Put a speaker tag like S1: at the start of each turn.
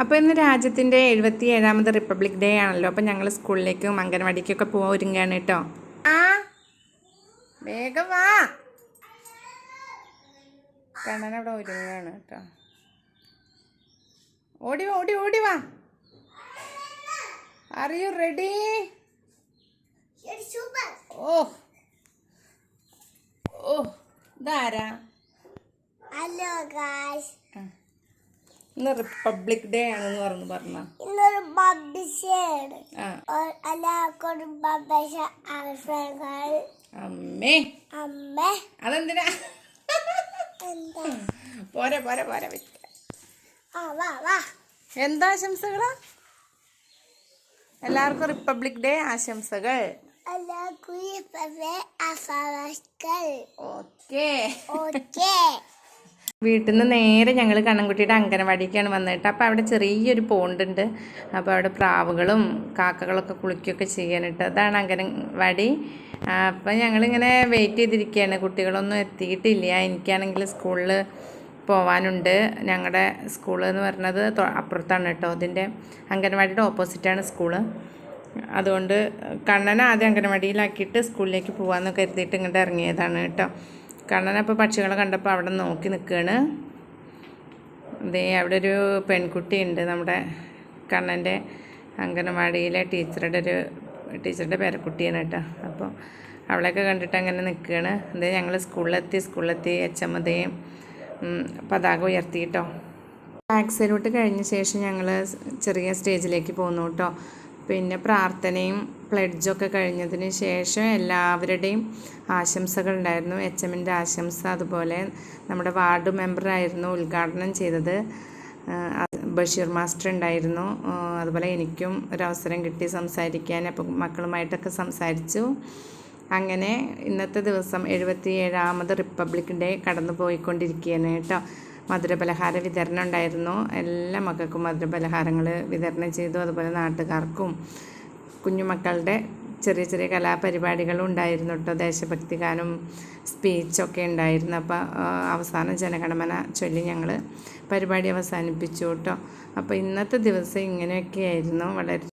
S1: അപ്പോൾ ഇന്ന് രാജ്യത്തിൻ്റെ 77ാമത് റിപ്പബ്ലിക് ഡേ ആണല്ലോ. അപ്പോൾ ഞങ്ങൾ സ്കൂളിലേക്കും അംഗനവാടിക്കൊക്കെ പോകാൻ ഒരുങ്ങുകയാണ് കേട്ടോ. വേഗം വാ, കണ്ണൻ അവിടെ ഒരുങ്ങുകയാണ് കേട്ടോ. ഓടി വാ, ഓടി ഓടി വാ. Are you ready? ഓ ഓ, ഇതാരാ?
S2: ഹലോ ഗായ്സ്,
S1: ഇന്ന് റിപ്പബ്ലിക് ഡേ ആണെന്ന് പറഞ്ഞ
S2: ഇന്നൊരു ബബ്ബിഷാണ്. എല്ലാവർക്കും ബബ്ബിഷ ആശംസകൾ.
S1: അമ്മേ
S2: അമ്മേ,
S1: അതെന്തിനാ?
S2: എന്താ?
S1: പോരെ പോരെ പോരെ.
S2: വാ വാ.
S1: എന്താ ആശംസകളാ? എല്ലാവർക്കും റിപ്പബ്ലിക് ഡേ ആശംസകൾ.
S2: എല്ലാവർക്കും ആശംസകൾ.
S1: Okay
S2: okay.
S1: വീട്ടിൽ നിന്ന് നേരെ ഞങ്ങൾ കണ്ണൻകുട്ടിയുടെ അംഗനവാടിക്കാണ് വന്നിട്ട്. അപ്പോൾ അവിടെ ചെറിയൊരു പോണ്ടുണ്ട്. അപ്പോൾ അവിടെ പ്രാവുകളും കാക്കകളൊക്കെ കുളിക്കുകയൊക്കെ ചെയ്യാനിട്ട്. അതാണ് അംഗനവാടി. അപ്പം ഞങ്ങളിങ്ങനെ വെയിറ്റ് ചെയ്തിരിക്കുകയാണ്. കുട്ടികളൊന്നും എത്തിയിട്ടില്ല. എനിക്കാണെങ്കിൽ സ്കൂളിൽ പോവാനുണ്ട്. ഞങ്ങളുടെ സ്കൂൾ എന്ന് പറഞ്ഞത് അപ്പുറത്താണ് കേട്ടോ. അതിൻ്റെ അംഗനവാടിയുടെ ഓപ്പോസിറ്റാണ് സ്കൂള്. അതുകൊണ്ട് കണ്ണനെ ആദ്യം അംഗനവാടിയിലാക്കിയിട്ട് സ്കൂളിലേക്ക് പോകാമെന്ന് കരുതിയിട്ട് ഇങ്ങോട്ട് ഇറങ്ങിയതാണ് കേട്ടോ. കണ്ണനപ്പോൾ പക്ഷികളെ കണ്ടപ്പോൾ അവിടെ നോക്കി നിൽക്കുകയാണ്. അതേ അവിടെ ഒരു പെൺകുട്ടിയുണ്ട്, നമ്മുടെ കണ്ണൻ്റെ അംഗനവാടിയിലെ ടീച്ചറുടെ പേരക്കുട്ടിയാണ് കേട്ടോ. അപ്പോൾ അവളെയൊക്കെ കണ്ടിട്ട് അങ്ങനെ നിൽക്കുകയാണ്. അതേ ഞങ്ങൾ സ്കൂളിലെത്തി എച്ചമ്മതയും പതാക ഉയർത്തി കേട്ടോ. ബാക്ക് സൈലോട്ട് കഴിഞ്ഞ ശേഷം ഞങ്ങൾ ചെറിയ സ്റ്റേജിലേക്ക് പോന്നു കേട്ടോ. പിന്നെ പ്രാർത്ഥനയും പ്ലെഡ്ജൊക്കെ കഴിഞ്ഞതിന് ശേഷം എല്ലാവരുടെയും ആശംസകൾ ഉണ്ടായിരുന്നു. എച്ചമ്മിൻ്റെ ആശംസ, അതുപോലെ നമ്മുടെ വാർഡ് മെമ്പറായിരുന്നു ഉദ്ഘാടനം ചെയ്തത്, ബഷീർ മാസ്റ്റർ ഉണ്ടായിരുന്നു. അതുപോലെ എനിക്കും ഒരവസരം കിട്ടി സംസാരിക്കാൻ. അപ്പോൾ മക്കളുമായിട്ടൊക്കെ സംസാരിച്ചു. അങ്ങനെ ഇന്നത്തെ ദിവസം 77ാമത് റിപ്പബ്ലിക് ഡേ കടന്നു പോയിക്കൊണ്ടിരിക്കുകയാണ് കേട്ടോ. മധുരപലഹാര വിതരണം ഉണ്ടായിരുന്നു. എല്ലാ മക്കൾക്കും മധുരപലഹാരങ്ങൾ വിതരണം ചെയ്തു. അതുപോലെ നാട്ടുകാർക്കും കുഞ്ഞുമക്കളുടെ ചെറിയ ചെറിയ കലാപരിപാടികളും ഉണ്ടായിരുന്നു കേട്ടോ. ദേശഭക്തി ഗാനം, സ്പീച്ചൊക്കെ ഉണ്ടായിരുന്നു. അപ്പോൾ അവസാനം ജനഗണമന ചൊല്ലി ഞങ്ങൾ പരിപാടി അവസാനിപ്പിച്ചു കേട്ടോ. അപ്പോൾ ഇന്നത്തെ ദിവസം ഇങ്ങനെയൊക്കെയായിരുന്നു. വളരെ